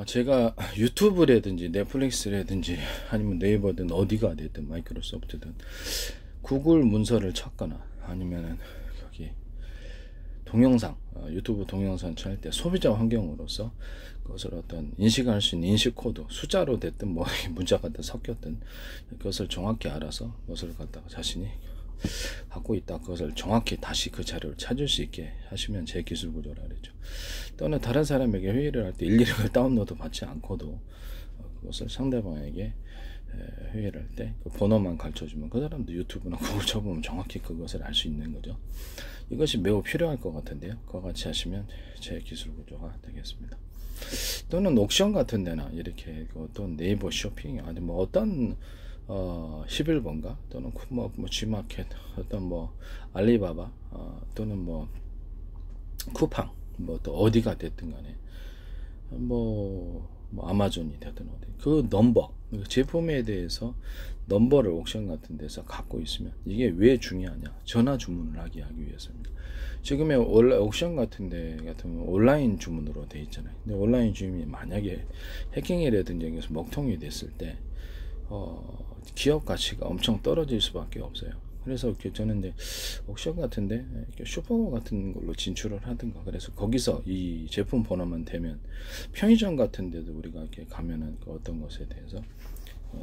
제가 유튜브라든지 넷플릭스라든지 아니면 네이버든 어디가 됐든 마이크로소프트든 구글 문서를 찾거나 아니면은 여기 동영상, 유튜브 동영상 촬 때 소비자 환경으로서 그것을 어떤 인식할 수 있는 인식 코드, 숫자로 됐든 뭐 문자가 다 섞였든 그것을 정확히 알아서 그것을 갖다가 자신이 갖고 있다, 그것을 정확히 다시 그 자료를 찾을 수 있게 하시면 제 기술 구조라 그랬죠. 또는 다른 사람에게 회의를 할 때 일일이 그 다운로드 받지 않고도 그것을 상대방에게 회의를 할 때 그 번호만 가르쳐주면 그 사람도 유튜브나 구글 쳐보면 정확히 그것을 알 수 있는 거죠. 이것이 매우 필요할 것 같은데요. 그와 같이 하시면 제 기술 구조가 되겠습니다. 또는 옥션 같은 데나 이렇게 또 네이버 쇼핑 아니 뭐 어떤 11번가 또는 뭐 G마켓 어떤 뭐 알리바바 또는 뭐 쿠팡 뭐 또 어디가 됐든 간에 뭐 아마존이 되든 어디 그 넘버 제품에 대해서 넘버를 옥션 같은 데서 갖고 있으면 이게 왜 중요하냐, 전화 주문을 하기 위해서입니다. 지금의 옥션 같은 데 같은 온라인 주문으로 돼 있잖아요. 근데 온라인 주문이 만약에 해킹이라든지 여기서 먹통이 됐을 때 기업 가치가 엄청 떨어질 수밖에 없어요. 그래서 저는 이제 옥션 같은데 슈퍼 같은 걸로 진출을 하든가, 그래서 거기서 이 제품 번호만 되면 편의점 같은 데도 우리가 이렇게 가면은 그 어떤 것에 대해서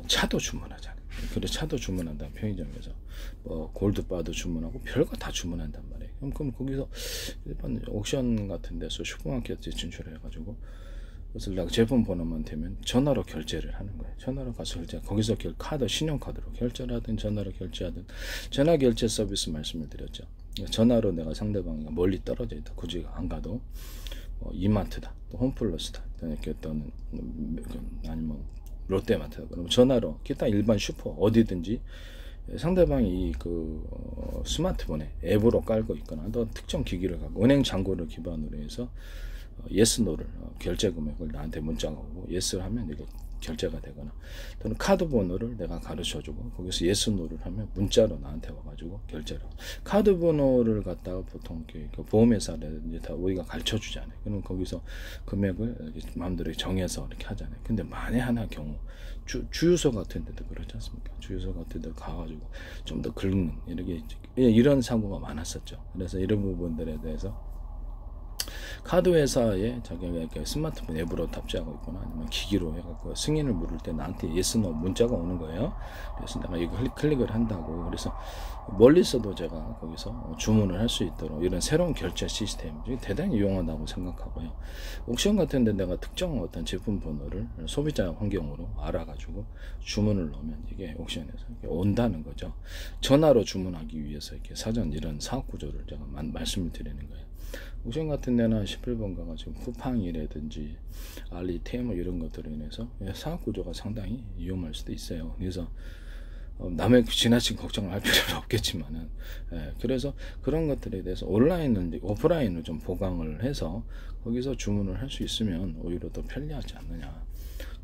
차도 주문하잖아요. 그래서 차도 주문한다, 편의점에서 뭐 골드바도 주문하고 별거 다 주문한단 말이에요. 그럼 거기서 일반 옥션 같은 데서 슈퍼마켓에 진출해 가지고 그래서 내가 제품 번호만 되면 전화로 결제를 하는 거예요. 전화로 가서 결제, 거기서 카드, 신용카드로 결제를 하든 전화로 결제하든, 전화 결제 서비스 말씀을 드렸죠. 전화로 내가 상대방이 멀리 떨어져 있다, 굳이 안 가도 이마트다, 또 홈플러스다, 이렇게 또는 아니면 롯데마트다, 그러면 전화로 기타 일반 슈퍼 어디든지 상대방이 스마트폰에 앱으로 깔고 있거나 또 특정 기기를 갖고 은행 잔고를 기반으로 해서 예스 노를 결제 금액을 나한테 문자가 오고 예스를 하면 이게 결제가 되거나, 또는 카드 번호를 내가 가르쳐주고 거기서 예스 노를 하면 문자로 나한테 와가지고 결제를 하고, 카드 번호를 갖다가 보통 그 보험회사라든지 다 우리가 가르쳐주잖아요. 그럼 거기서 금액을 마음대로 정해서 이렇게 하잖아요. 근데 만에 하나 경우 주유소 같은 데도 그렇지 않습니까? 주유소 같은 데 가가지고 좀 더 긁는 이런 사고가 많았었죠. 그래서 이런 부분들에 대해서 카드 회사에 자기가 이렇게 스마트폰 앱으로 탑재하고 있거나 아니면 기기로 해갖고 승인을 물을 때 나한테 yes, no 문자가 오는 거예요. 그래서 내가 이거 클릭을 한다고, 그래서 멀리서도 제가 거기서 주문을 할 수 있도록 이런 새로운 결제 시스템 대단히 유용하다고 생각하고요. 옥션 같은 데 내가 특정 어떤 제품 번호를 소비자 환경으로 알아가지고 주문을 넣으면 이게 옥션에서 이렇게 온다는 거죠. 전화로 주문하기 위해서 이렇게 사전 이런 사업 구조를 제가 말씀을 드리는 거예요. 옥션 같은 데는 11번가가 지금 쿠팡이라든지 알리, 테무 이런 것들로 인해서 사업 구조가 상당히 위험할 수도 있어요. 그래서 남의 지나친 걱정을 할 필요는 없겠지만은, 그래서 그런 것들에 대해서 온라인은 오프라인을 좀 보강을 해서 거기서 주문을 할 수 있으면 오히려 더 편리하지 않느냐.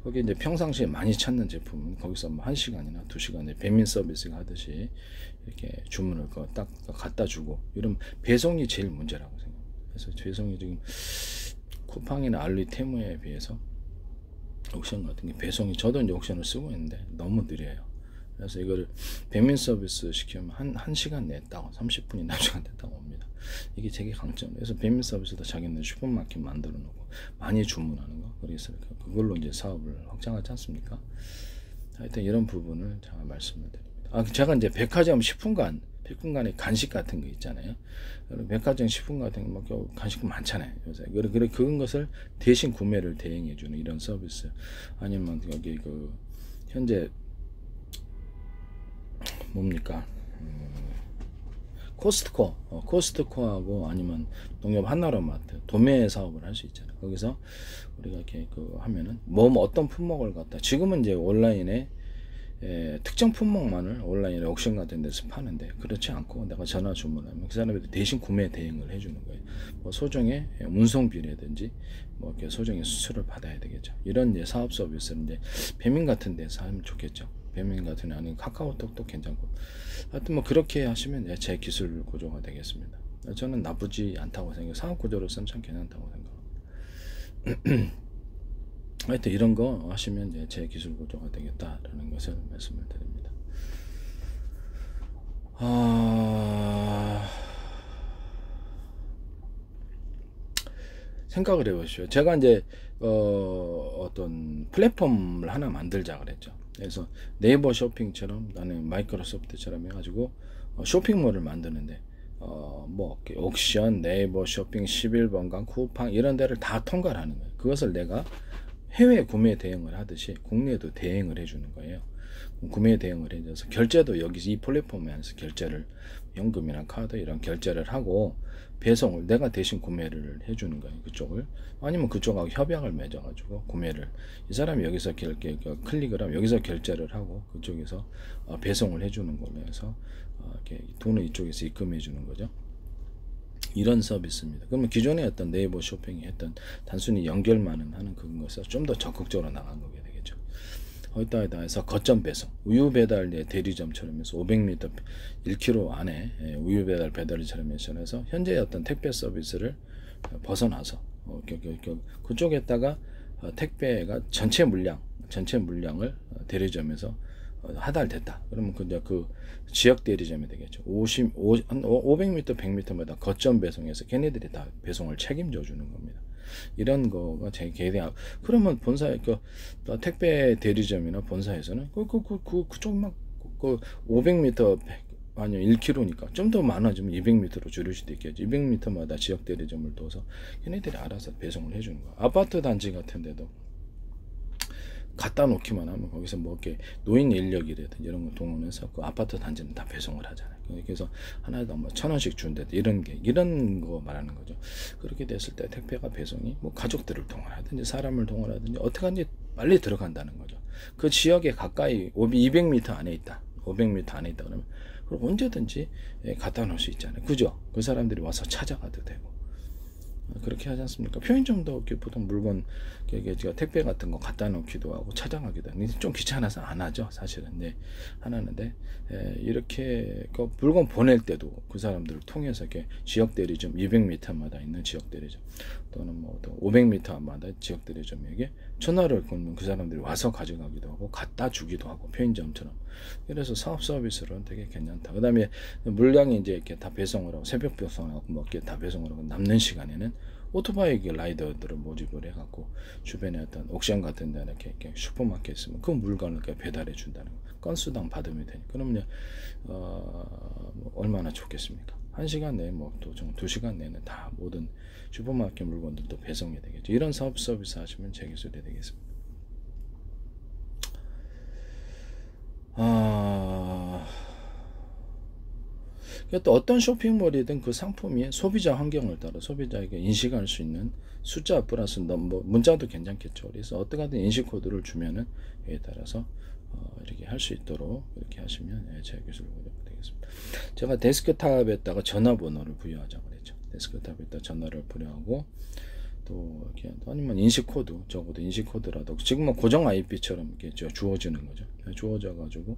거기 이제 평상시에 많이 찾는 제품은 거기서 뭐 1시간이나 2시간에 배민 서비스가 하듯이 이렇게 주문을 딱 갖다 주고, 이런 배송이 제일 문제라고 생각합니다. 그래서 배송이 지금 쿠팡이나 알리, 테무에 비해서 옥션 같은 게 배송이, 저도 이제 옥션을 쓰고 있는데 너무 느려요. 그래서 이거를 배민 서비스 시키면 한 시간 냈다고, 30분이나 1시간 됐다고 옵니다. 이게 되게 강점이에요. 그래서 배민 서비스도 자기는 슈퍼마켓 만들어 놓고 많이 주문하는 거, 그래서 그걸로 이제 사업을 확장하지 않습니까? 하여튼 이런 부분을 제가 말씀을 드립니다. 제가 이제 백화점 10분간의 간식 같은 거 있잖아요. 백화점 10분 같은 거 간식 많잖아요. 요새. 그런 것을 대신 구매를 대행해주는 이런 서비스. 아니면 여기 현재 뭡니까? 코스트코하고 아니면 농협 한나라마트 도매 사업을 할 수 있잖아요. 거기서 우리가 이렇게 하면은 어떤 품목을 갖다, 지금은 이제 온라인에 특정 품목만을 온라인에 옥션 같은 데서 파는데, 그렇지 않고 내가 전화 주문하면 그 사람이 대신 구매 대행을 해주는 거예요. 뭐 소정의 운송비라든지 뭐 이렇게 소정의 수수료를 받아야 되겠죠. 이런 이제 사업 서비스는 이제 배민 같은 데서 하면 좋겠죠. 배민 같은 데 아니면 카카오톡도 괜찮고, 하여튼 뭐 그렇게 하시면 제 기술 구조가 되겠습니다. 저는 나쁘지 않다고 생각해요. 사업 구조로서는 참 괜찮다고 생각합니다. 하여튼 이런 거 하시면 이제 제 기술 구조가 되겠다라는 것을 말씀을 드립니다. 생각을 해보시오. 제가 이제 어떤 플랫폼을 하나 만들자 그랬죠. 그래서 네이버 쇼핑처럼 나는 마이크로소프트처럼 해가지고 쇼핑몰을 만드는데 뭐 옥션, 네이버 쇼핑, 11번강, 쿠팡 이런 데를 다 통과를 하는 거예요. 그것을 내가 해외 구매 대행을 하듯이 국내에도 대행을 해주는 거예요. 구매 대행을 해줘서 결제도 여기서 이 플랫폼 안에서 결제를 현금이나 카드 이런 결제를 하고 배송을 내가 대신 구매를 해주는 거예요. 그쪽을 아니면 그쪽하고 협약을 맺어가지고 구매를 이 사람이 여기서 클릭을 하면 여기서 결제를 하고 그쪽에서 배송을 해주는 걸로 해서 이렇게 돈을 이쪽에서 입금해 주는 거죠. 이런 서비스입니다. 그러면 기존에 어떤 네이버 쇼핑이 했던 단순히 연결만은 하는 그런 것에서 좀 더 적극적으로 나간 거게 되겠죠. 거기다 해서 거점 배송, 우유 배달 대리점처럼 해서 500m 1km 안에 우유 배달 배달처럼 해서 현재 어떤 택배 서비스를 벗어나서 그쪽에다가 택배가 전체 물량을 대리점에서 하달됐다. 그러면 그 지역 대리점이 되겠죠. 500m, 100m마다 거점 배송해서 걔네들이 다 배송을 책임져 주는 겁니다. 이런 거가 제 계획. 그러면 본사 택배 대리점이나 본사에서는 그쪽만 500m 아니요 1km니까 좀 더 많아지면 200m로 줄일 수도 있겠죠. 200m마다 지역 대리점을 둬서 걔네들이 알아서 배송을 해주는 거야. 아파트 단지 같은데도 갖다 놓기만 하면 거기서 뭐 이렇게 노인 인력이라든지 이런 거 동원해서 그 아파트 단지는 다 배송을 하잖아요. 그래서 하나당 뭐 1,000원씩 준다 이런 거 말하는 거죠. 그렇게 됐을 때 택배가 배송이 뭐 가족들을 동원하든지 사람을 동원하든지 어떻게 하든지 빨리 들어간다는 거죠. 그 지역에 가까이 200m 안에 있다. 500m 안에 있다 그러면 그럼 언제든지 갖다 놓을 수 있잖아요. 그죠? 그 사람들이 와서 찾아가도 되고. 그렇게 하지 않습니까? 편의점도 보통 물건 택배 같은 거 갖다 놓기도 하고 찾아가기도 하고 좀 귀찮아서 안 하죠 사실은. 네, 안 하는데 이렇게 그 물건 보낼 때도 그 사람들을 통해서 이렇게 지역 대리점 200m마다 있는 지역 대리점 또는 뭐 500m마다 지역 대리점에게 전화를 걸면 그 사람들이 와서 가져가기도 하고 갖다 주기도 하고 편의점처럼. 그래서 사업 서비스로는 되게 괜찮다. 그 다음에 물량이 이제 이렇게 다 배송을 하고 새벽 배송하고 뭐 이렇게 다 배송을 하고 남는 시간에는 오토바이 라이더들을 모집을 해갖고 주변에 어떤 옥션 같은 데나 이렇게 슈퍼마켓 있으면 그 물건을 배달해 준다는 거. 건수당 받으면 되니까. 그러면 얼마나 좋겠습니까? 1시간 내에 뭐 또 2시간 내에는 다 모든 슈퍼마켓 물건들도 배송이 되겠죠. 이런 사업 서비스 하시면 제 기술이 되겠습니다. 또 어떤 쇼핑몰이든 그 상품이 소비자 환경을 따라 소비자에게 인식할 수 있는 숫자 플러스 뭐 문자도 괜찮겠죠. 그래서 어떻게든 인식 코드를 주면은 이에 따라서 이렇게 할 수 있도록 이렇게 하시면 제 기술로 되겠습니다. 제가 데스크탑에다가 전화번호를 부여하자고 그랬죠. 데스크탑에다 전화를 부여하고 또 이렇게 아니면 인식 코드 적어도 인식 코드라도 지금은 고정 IP처럼 이렇게 주어지는 거죠. 주어져 가지고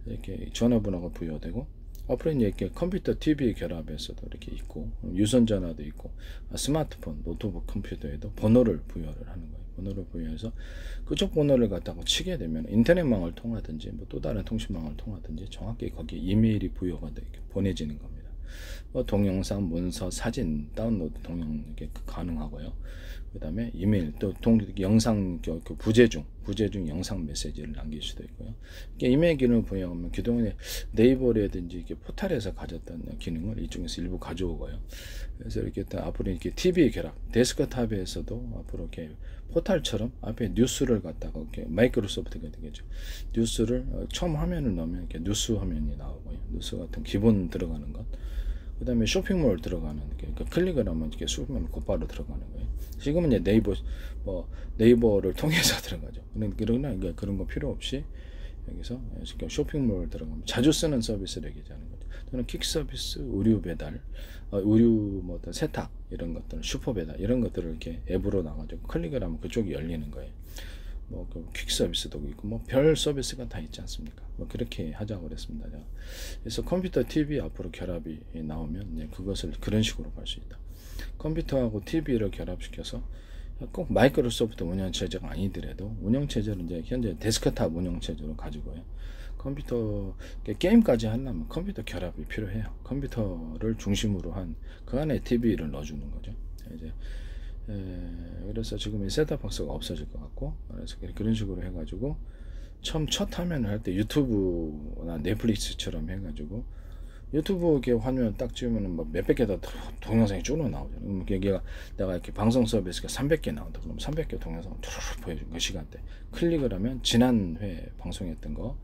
이렇게 전화번호가 부여되고 앞으로 이렇게 컴퓨터, TV 결합해서도 이렇게 있고 유선 전화도 있고 스마트폰, 노트북 컴퓨터에도 번호를 부여를 하는 거예요. 번호를 부여해서 그쪽 번호를 갖다가 치게 되면 인터넷망을 통하든지 뭐 또 다른 통신망을 통하든지 정확히 거기에 이메일이 부여가 돼 보내지는 겁니다. 동영상, 문서, 사진 다운로드 동영 이게 가능하고요. 그 다음에 이메일 또 영상 부재중 영상 메시지를 남길 수도 있고요. 이메일 기능을 부여하면 그동안에 네이버라든지 이렇게 포털에서 가졌던 기능을 이쪽에서 일부 가져오고요. 그래서 이렇게 앞으로 이렇게 TV 결합 데스크탑에서도 앞으로 이렇게 포털처럼 앞에 뉴스를 갖다가 이렇게 마이크로소프트가 되겠죠. 뉴스를 처음 화면을 넣으면 이렇게 뉴스 화면이 나오고요. 뉴스 같은 기본 들어가는 것. 그 다음에 쇼핑몰 들어가는 그러니까 클릭을 하면 이렇게 쇼핑몰 곧바로 들어가는 거예요. 지금은 이제 네이버를 통해서 들어가죠. 그러나 그런 거 필요 없이 여기서 쇼핑몰 들어가면 자주 쓰는 서비스를 얘기하는 거죠. 또는 킥 서비스, 의류 배달, 의류 뭐 세탁 이런 것들, 슈퍼 배달 이런 것들을 이렇게 앱으로 나가지고 클릭을 하면 그쪽이 열리는 거예요. 퀵 서비스도 있고 별 서비스가 다 있지 않습니까? 그렇게 하자고 그랬습니다. 그래서 컴퓨터, TV 앞으로 결합이 나오면 그것을 그런 식으로 갈 수 있다. 컴퓨터하고 TV를 결합시켜서 꼭 마이크로소프트 운영체제가 아니더라도 운영체제를 이제 현재 데스크탑 운영체제로 가지고요. 컴퓨터 게임까지 하려면 컴퓨터 결합이 필요해요. 컴퓨터를 중심으로 한 그 안에 TV를 넣어주는 거죠. 이제 그래서 지금 이 셋탑박스가 없어질 것 같고, 그래서 그런 식으로 해가지고 처음 첫 화면을 할 때 유튜브나 넷플릭스처럼 해가지고 유튜브 이렇게 화면 딱 찍으면은 뭐 몇백 개 다 동영상이 쭉 나오잖아요. 그럼 얘가 내가 이렇게 방송 서비스가 300개 나온다. 그럼 300개 동영상을 쭉 보여준 그 시간대 클릭을 하면 지난 회 방송했던 거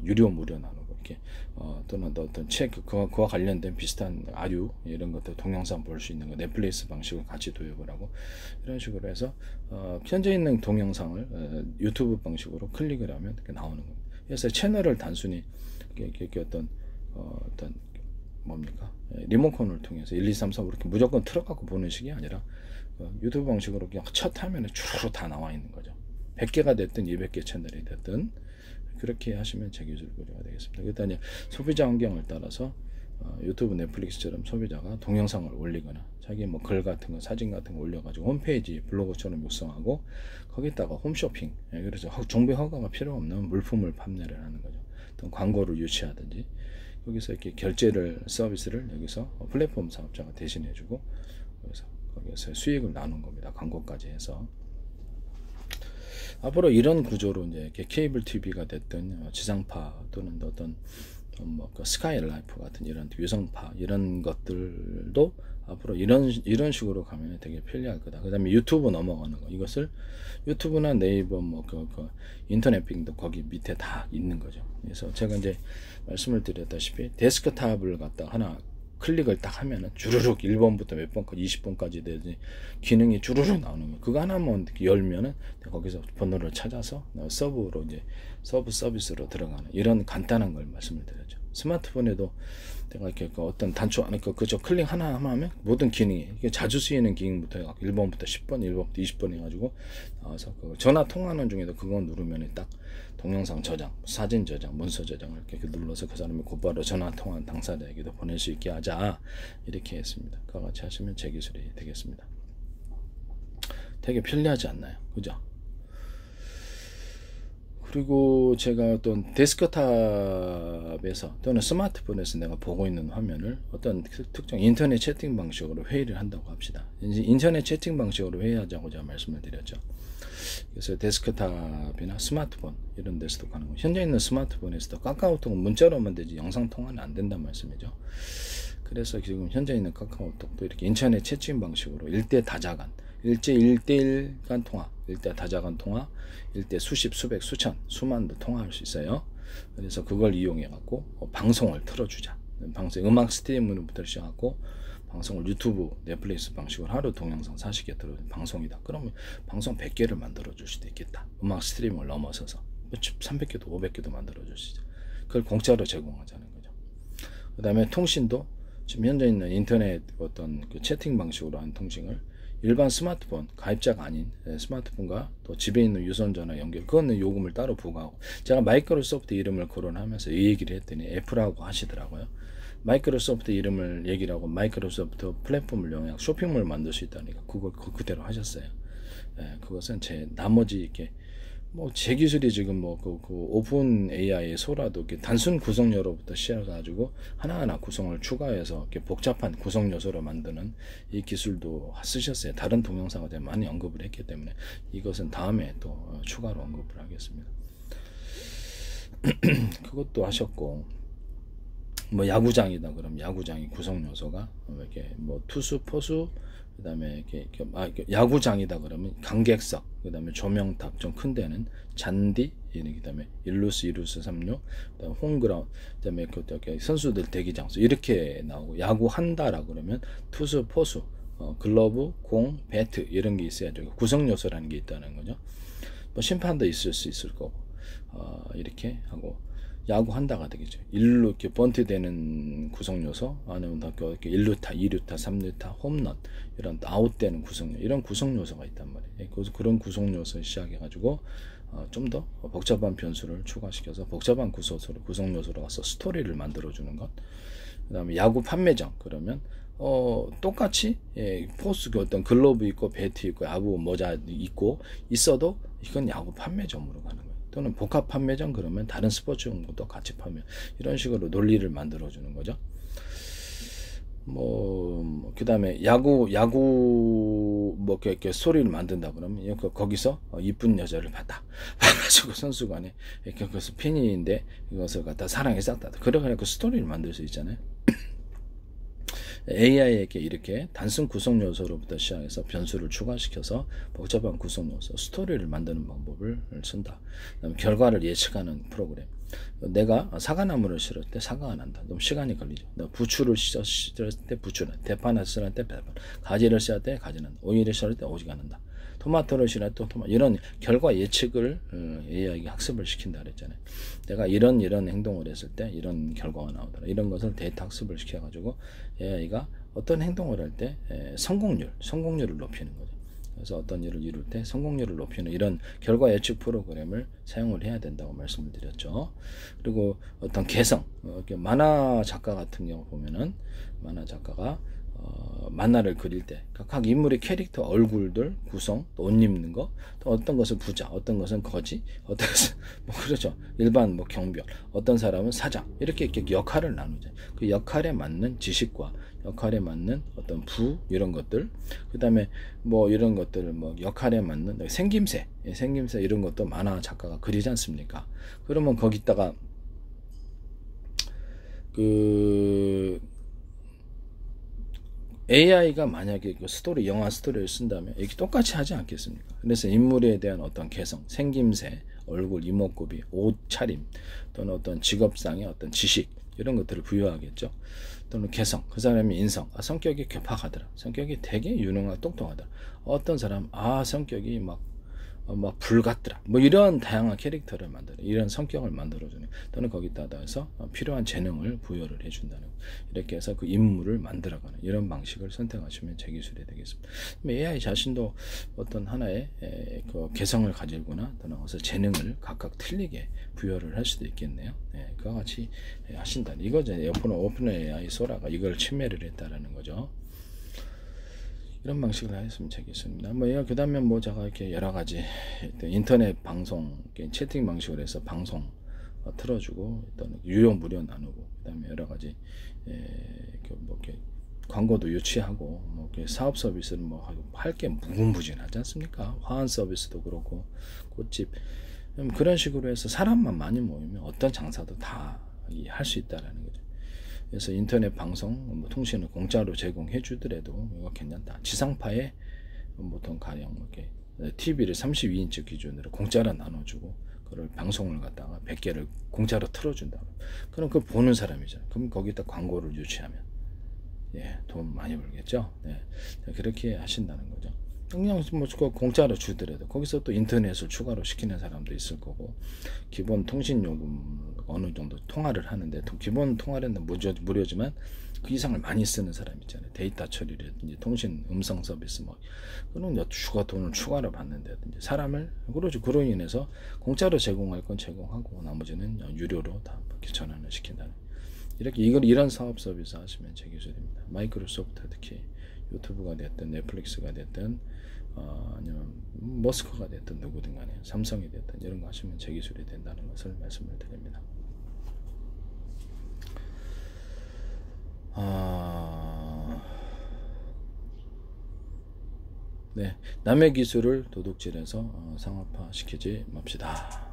유료 무료 나누고 이렇게 또는 어떤 책 그와 관련된 비슷한 아류 이런 것들 동영상 볼 수 있는 거 넷플릭스 방식을 같이 도입을 하고 이런 식으로 해서 현재 있는 동영상을 유튜브 방식으로 클릭을 하면 이렇게 나오는 겁니다. 그래서 채널을 단순히 이렇게 어떤 뭡니까 리모컨을 통해서 1, 2, 3, 4 이렇게 무조건 틀어갖고 보는 식이 아니라 유튜브 방식으로 그냥 첫 화면에 쭉 다 나와 있는 거죠. 100개가 됐든 200개 채널이 됐든 그렇게 하시면 제 기술 고려가 되겠습니다. 일단 이제 소비자 환경을 따라서 유튜브 넷플릭스처럼 소비자가 동영상을 올리거나 자기 뭐 글 같은 거 사진 같은 거 올려가지고 홈페이지 블로그처럼 육성하고 거기다가 홈쇼핑 그래서 정비 허가가 필요 없는 물품을 판매를 하는 거죠. 어떤 광고를 유치하든지 여기서 이렇게 결제를 서비스를 여기서 플랫폼 사업자가 대신해주고 그래서 거기서 수익을 나눈 겁니다. 광고까지 해서 앞으로 이런 구조로 이제 케이블 TV가 됐든 지상파 또는 어떤 뭐 스카이 라이프 같은 이런 위성파 이런 것들도 앞으로 이런 식으로 가면 되게 편리할 거다. 그다음에 유튜브 넘어가는 거 이것을 유튜브나 네이버 뭐 인터넷 빙도 거기 밑에 다 있는 거죠. 그래서 제가 이제 말씀을 드렸다시피 데스크탑을 갖다 하나 클릭을 딱 하면은 주르륵 1번부터 몇 번까지 20번까지 되지 기능이 주르륵 나오는 거예요. 그거 하나만 열면은 거기서 번호를 찾아서 서브로 이제 서브 서비스로 들어가는 이런 간단한 걸 말씀을 드렸죠. 스마트폰에도 내가 이렇게 어떤 단초 안에 그저 클릭 하나 하면 모든 기능이 이게 자주 쓰이는 기능부터 해갖고 1번부터 10번, 1번부터 20번 해가지고 나와서 전화 통화하는 중에도 그거 누르면 딱 동영상 저장, 사진 저장, 문서 저장을 이렇게 눌러서 그 사람이 곧바로 전화 통화 당사자에게도 보낼 수 있게 하자 이렇게 했습니다. 그와 같이 하시면 제 기술이 되겠습니다. 되게 편리하지 않나요? 그죠? 그리고 제가 어떤 데스크탑에서 또는 스마트폰에서 내가 보고 있는 화면을 어떤 특정 인터넷 채팅 방식으로 회의를 한다고 합시다. 인터넷 채팅 방식으로 회의하자고 제가 말씀을 드렸죠. 그래서 데스크탑이나 스마트폰 이런 데서도 가는 거. 현재 있는 스마트폰에서도 카카오톡은 문자로만 되지 영상 통화는 안 된다는 말씀이죠. 그래서 지금 현재 있는 카카오톡도 이렇게 인터넷 채팅 방식으로 1대 다자간, 1대1 간 통화, 1대 다자간 통화, 1대 수십, 수백, 수천, 수만도 통화할 수 있어요. 그래서 그걸 이용해 갖고 방송을 틀어주자. 방송 음악 스트리밍부터 시작하고 방송을 유튜브, 넷플릭스 방식으로 하루 동영상 40개 들어 방송이다. 그러면 방송 100개를 만들어 줄 수도 있겠다. 음악 스트리밍을 넘어서서 300개도 500개도 만들어 줄 수 있죠. 그걸 공짜로 제공하자는 거죠. 그 다음에 통신도 지금 현재 있는 인터넷 어떤 그 채팅 방식으로 한 통신을 일반 스마트폰 가입자가 아닌 스마트폰과 또 집에 있는 유선전화 연결 그거는 요금을 따로 부과하고 제가 마이크로소프트 이름을 거론하면서 이 얘기를 했더니 애플하고 하시더라고요. 마이크로소프트 이름을 얘기를 하고 마이크로소프트 플랫폼을 이용해 쇼핑몰을 만들 수 있다니까 그걸 그대로 하셨어요. 그것은 제 나머지 이렇게 뭐 제 기술이 지금 뭐 그 오픈 AI의 소라도 이렇게 단순 구성 요소부터 시작해가지고 하나하나 구성을 추가해서 이렇게 복잡한 구성 요소로 만드는 이 기술도 쓰셨어요. 다른 동영상에 많이 언급을 했기 때문에 이것은 다음에 또 추가로 언급을 하겠습니다. 그것도 하셨고 뭐 야구장이다 그러면 야구장이 구성 요소가 이렇게 뭐 투수 포수 그다음에 이렇게 야구장이다 그러면 관객석 그다음에 조명탑 좀 큰 데는 잔디 그다음에 1루수 2루수 3루 그다음에 홈그라운드 그다음에 선수들 대기 장소 이렇게 나오고 야구 한다라 그러면 투수 포수 글러브 공 배트 이런 게 있어야죠. 구성 요소라는 게 있다는 거죠. 뭐 심판도 있을 수 있을 거고 이렇게 하고 야구 한다가 되겠죠. 1루 이렇게 번트 되는 구성 요소 아니면 이렇게 1루타, 2루타, 3루타, 홈런 이런 아웃되는 구성 요소 이런 구성 요소가 있단 말이에요. 그래서 그런 구성 요소 시작해 가지고 좀 더 복잡한 변수를 추가시켜서 복잡한 구성 요소로 가서 스토리를 만들어 주는 것. 그다음에 야구 판매장 그러면 똑같이 포스 그 어떤 글러브 있고 배트 있고 야구 모자 있고 있어도 이건 야구 판매점으로 가는 거예요. 또는 복합 판매점 그러면 다른 스포츠 용품도 같이 판매. 이런 식으로 논리를 만들어 주는 거죠. 그다음에 야구 이렇게 소리를 만든다 그러면 거기서 이쁜 여자를 봐가지고 선수 간에 이렇게 그래서 팬인데 이것을 갖다 사랑에 싹다 그래가지고 스토리를 만들 수 있잖아요. AI에게 이렇게 단순 구성 요소로부터 시작해서 변수를 추가시켜서 복잡한 구성 요소, 스토리를 만드는 방법을 쓴다. 그다음에 결과를 예측하는 프로그램. 내가 사과나무를 심을 때 사과가 난다. 너무 시간이 걸리죠. 부추를 심을 때 부추는, 대파를 심을 때 대파, 가지를 심을 때 가지는, 오이를 심을 때 오이가 난다. 토마토를 심을 때 토마토. 이런 결과 예측을 AI에게 학습을 시킨다 그랬잖아요. 내가 이런 행동을 했을 때 이런 결과가 나오더라. 이런 것을 데이터 학습을 시켜가지고 AI가 어떤 행동을 할 때 성공률을 높이는 거죠. 그래서 어떤 일을 이룰 때 성공률을 높이는 이런 결과 예측 프로그램을 사용을 해야 된다고 말씀을 드렸죠. 그리고 어떤 개성, 만화 작가 같은 경우 보면은 만화 작가가 만화를 그릴 때 각 인물의 캐릭터 얼굴들 구성, 또 옷 입는 거, 또 어떤 것은 부자, 어떤 것은 거지, 어떤 것은 그렇죠. 일반 경별, 어떤 사람은 사장 이렇게 역할을 나누죠. 그 역할에 맞는 지식과 역할에 맞는 어떤 이런 것들, 그다음에 이런 것들 역할에 맞는 생김새 이런 것도 만화 작가가 그리지 않습니까? 그러면 거기다가 AI가 만약에 영화 스토리를 쓴다면 이렇게 똑같이 하지 않겠습니까? 그래서 인물에 대한 어떤 개성, 생김새, 얼굴, 이목구비, 옷 차림, 또는 어떤 직업상의 어떤 지식 이런 것들을 부여하겠죠. 또는 개성, 그 사람의 인성, 성격이 괴팍하더라. 성격이 되게 유능하고 똑똑하더라. 어떤 사람, 성격이 불 같더라. 이런 다양한 캐릭터를 만들어, 이런 성격을 만들어주는, 또는 거기다 해서 필요한 재능을 부여를 해준다는, 이렇게 해서 그 인물을 만들어가는 이런 방식을 선택하시면 제 기술이 되겠습니다. AI 자신도 어떤 하나의 그 개성을 가지거나 또는 어서 재능을 각각 틀리게 부여를 할 수도 있겠네요. 그와 같이 하신다. 이거죠. 오픈 AI 소라가 이걸 침해를 했다라는 거죠. 이런 방식을 하였으면 좋겠습니다. 그 다음에 제가 이렇게 여러 가지 인터넷 방송, 채팅 방식으로 해서 방송 틀어주고, 일단 유료 무료 나누고, 그 다음에 여러 가지 이렇게 광고도 유치하고, 사업 서비스를 할 게 무궁무진하지 않습니까? 화환 서비스도 그렇고, 꽃집 그런 식으로 해서 사람만 많이 모이면 어떤 장사도 다 할 수 있다라는 거죠. 그래서 인터넷 방송, 통신을 공짜로 제공해 주더라도 이거 괜찮다. 지상파에 보통 가령 이렇게 TV를 32인치 기준으로 공짜로 나눠주고, 그걸 방송을 갖다가 100개를 공짜로 틀어준다. 그럼 그걸 보는 사람이잖아요. 그럼 거기다 광고를 유치하면 돈 많이 벌겠죠. 그렇게 하신다는 거죠. 그냥 공짜로 주더라도 거기서 또 인터넷을 추가로 시키는 사람도 있을 거고, 기본 통신 요금 어느 정도 통화를 하는데, 기본 통화는 무료지만 그 이상을 많이 쓰는 사람 있잖아요. 데이터 처리라든지 통신 음성 서비스 그런 돈을 추가로 받는다든지 사람을 그로 인해서 공짜로 제공할 건 제공하고 나머지는 유료로 다 전환을 시킨다는, 이런 사업 서비스 하시면 제 기술입니다. 마이크로소프트 특히 유튜브가 됐든 넷플릭스가 됐든 아니면 머스크가 됐든 누구든 간에 삼성이 됐든 이런 거 하시면 제 기술이 된다는 것을 말씀을 드립니다. 남의 기술을 도둑질해서 상업화 시키지 맙시다.